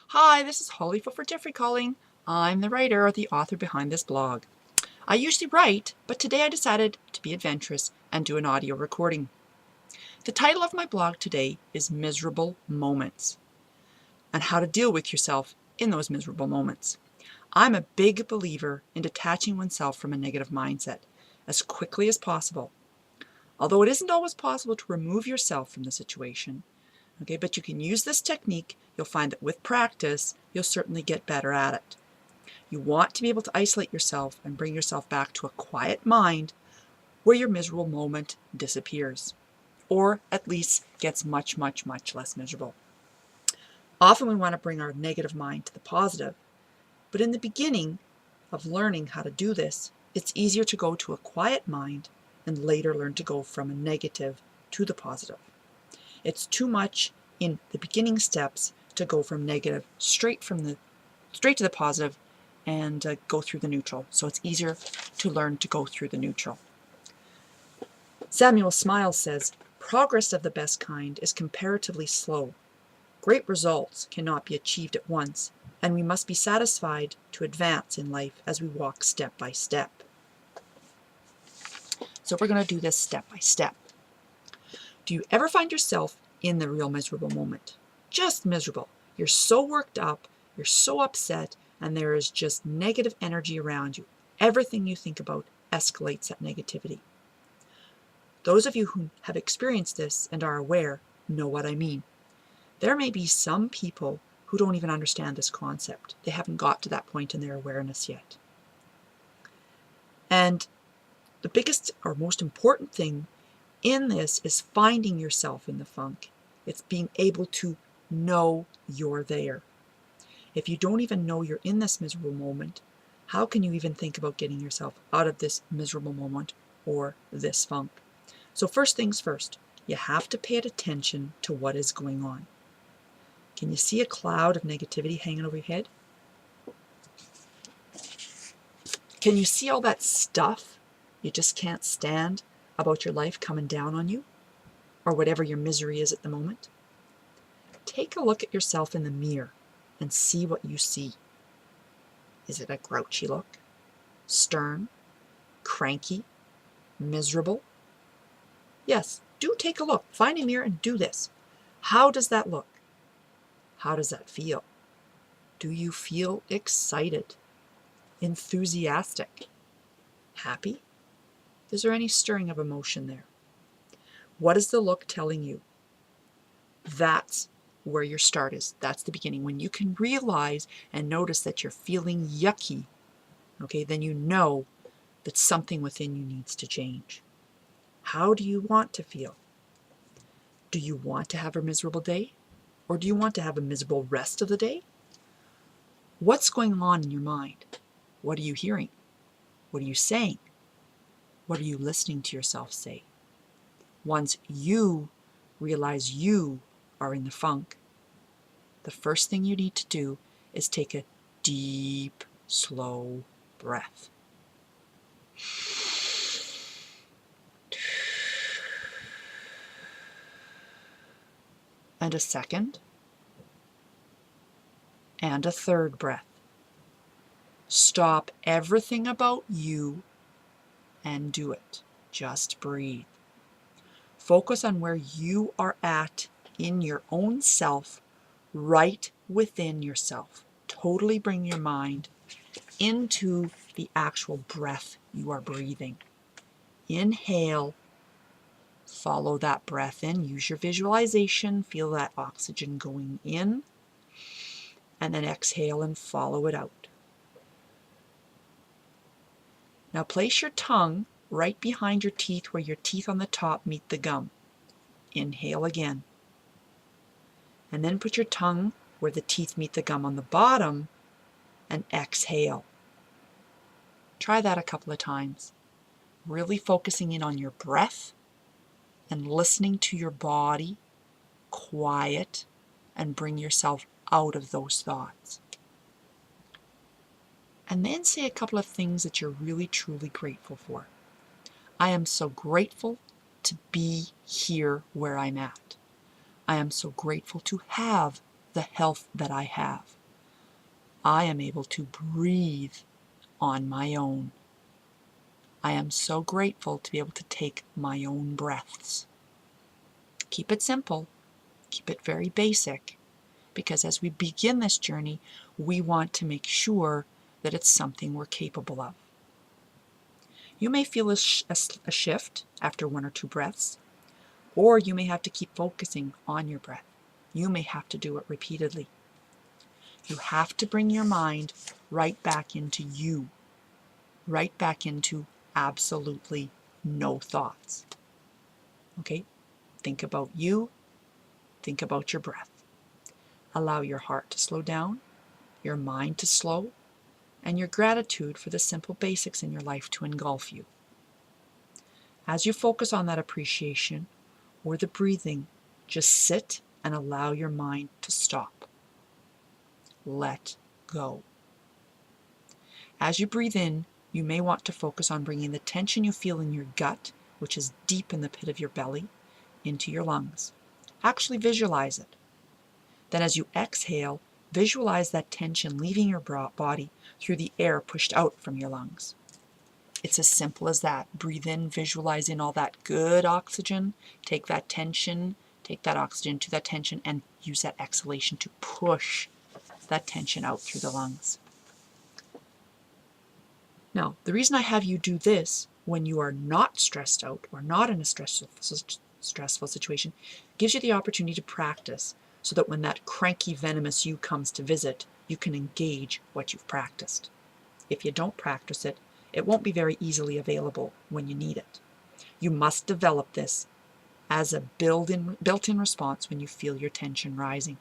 Hi, this is Holly Fulford-Jeffrey calling. I'm the writer or the author behind this blog. I usually write, but today I decided to be adventurous and do an audio recording. The title of my blog today is Miserable Moments, and how to deal with yourself in those miserable moments. I'm a big believer in detaching oneself from a negative mindset as quickly as possible. Although it isn't always possible to remove yourself from the situation, okay, but you can use this technique. You'll find that with practice, you'll certainly get better at it. You want to be able to isolate yourself and bring yourself back to a quiet mind where your miserable moment disappears, or at least gets much, much, much less miserable. Often we want to bring our negative mind to the positive, but in the beginning of learning how to do this, it's easier to go to a quiet mind and later learn to go from a negative to the positive. It's too much in the beginning steps to go from negative straight to the positive and go through the neutral. So it's easier to learn to go through the neutral. Samuel Smiles says, "Progress of the best kind is comparatively slow. Great results cannot be achieved at once, and we must be satisfied to advance in life as we walk step by step." So we're going to do this step by step. Do you ever find yourself in the real miserable moment? Just miserable. You're so worked up, you're so upset, and there is just negative energy around you. Everything you think about escalates that negativity. Those of you who have experienced this and are aware know what I mean. There may be some people who don't even understand this concept. They haven't got to that point in their awareness yet. And the biggest or most important thing in this is finding yourself in the funk. It's being able to know you're there. If you don't even know you're in this miserable moment, how can you even think about getting yourself out of this miserable moment or this funk? So first things first, you have to pay attention to what is going on. Can you see a cloud of negativity hanging over your head? Can you see all that stuff you just can't stand about your life coming down on you? Or whatever your misery is at the moment? Take a look at yourself in the mirror and see what you see. Is it a grouchy look? Stern? Cranky? Miserable? Yes, do take a look. Find a mirror and do this. How does that look? How does that feel? Do you feel excited? Enthusiastic? Happy? Is there any stirring of emotion there? What is the look telling you? That's where your start is. That's the beginning. When you can realize and notice that you're feeling yucky, okay, then you know that something within you needs to change. How do you want to feel? Do you want to have a miserable day? Or do you want to have a miserable rest of the day? What's going on in your mind? What are you hearing? What are you saying? What are you listening to yourself say? Once you realize you are in the funk, the first thing you need to do is take a deep, slow breath. And a second, and a third breath. Stop everything about you and do it. Just breathe. Focus on where you are at in your own self, right within yourself. Totally bring your mind into the actual breath you are breathing. Inhale, follow that breath in, use your visualization, feel that oxygen going in, and then exhale and follow it out. Now place your tongue right behind your teeth where your teeth on the top meet the gum. Inhale again. And then put your tongue where the teeth meet the gum on the bottom and exhale. Try that a couple of times. Really focusing in on your breath and listening to your body, quiet, and bring yourself out of those thoughts. And then say a couple of things that you're really, truly grateful for. I am so grateful to be here where I'm at. I am so grateful to have the health that I have. I am able to breathe on my own. I am so grateful to be able to take my own breaths. Keep it simple, keep it very basic, because as we begin this journey, we want to make sure that it's something we're capable of. You may feel a shift after 1 or 2 breaths, or you may have to keep focusing on your breath. You may have to do it repeatedly. You have to bring your mind right back into you, right back into absolutely no thoughts. Okay? Think about you, think about your breath. Allow your heart to slow down, your mind to slow, and your gratitude for the simple basics in your life to engulf you. As you focus on that appreciation or the breathing, just sit and allow your mind to stop. Let go. As you breathe in, you may want to focus on bringing the tension you feel in your gut, which is deep in the pit of your belly, into your lungs. Actually visualize it. Then as you exhale, visualize that tension leaving your body through the air pushed out from your lungs. It's as simple as that. Breathe in, visualize in all that good oxygen, take that tension, take that oxygen to that tension, and use that exhalation to push that tension out through the lungs. Now, the reason I have you do this when you are not stressed out or not in a stressful situation gives you the opportunity to practice so that when that cranky, venomous you comes to visit, you can engage what you've practiced. If you don't practice it, it won't be very easily available when you need it. You must develop this as a built-in response when you feel your tension rising.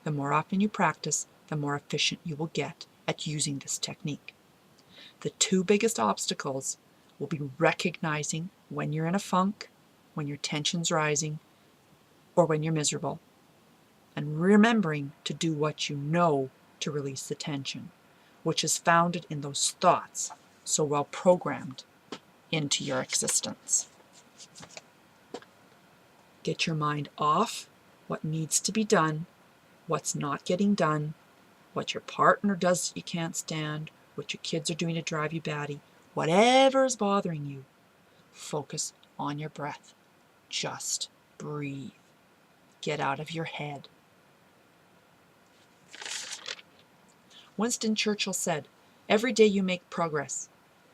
The more often you practice, the more efficient you will get at using this technique. The 2 biggest obstacles will be recognizing when you're in a funk, when your tension's rising, or when you're miserable, and remembering to do what you know to release the tension, which is founded in those thoughts so well programmed into your existence. Get your mind off what needs to be done, what's not getting done, what your partner does that you can't stand, what your kids are doing to drive you batty, whatever is bothering you. Focus on your breath. Just breathe. Get out of your head. Winston Churchill said, "Every day you make progress.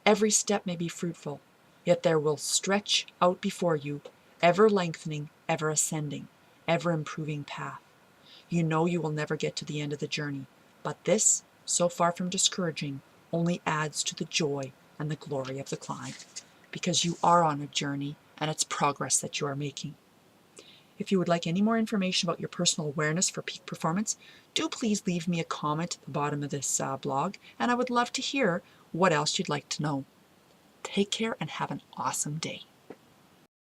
Every step may be fruitful, yet there will stretch out before you, ever lengthening, ever ascending, ever improving path. You know you will never get to the end of the journey, but this, so far from discouraging, only adds to the joy and the glory of the climb, because you are on a journey and it's progress that you are making." If you would like any more information about your personal awareness for peak performance, do please leave me a comment at the bottom of this blog, and I would love to hear what else you'd like to know. Take care and have an awesome day.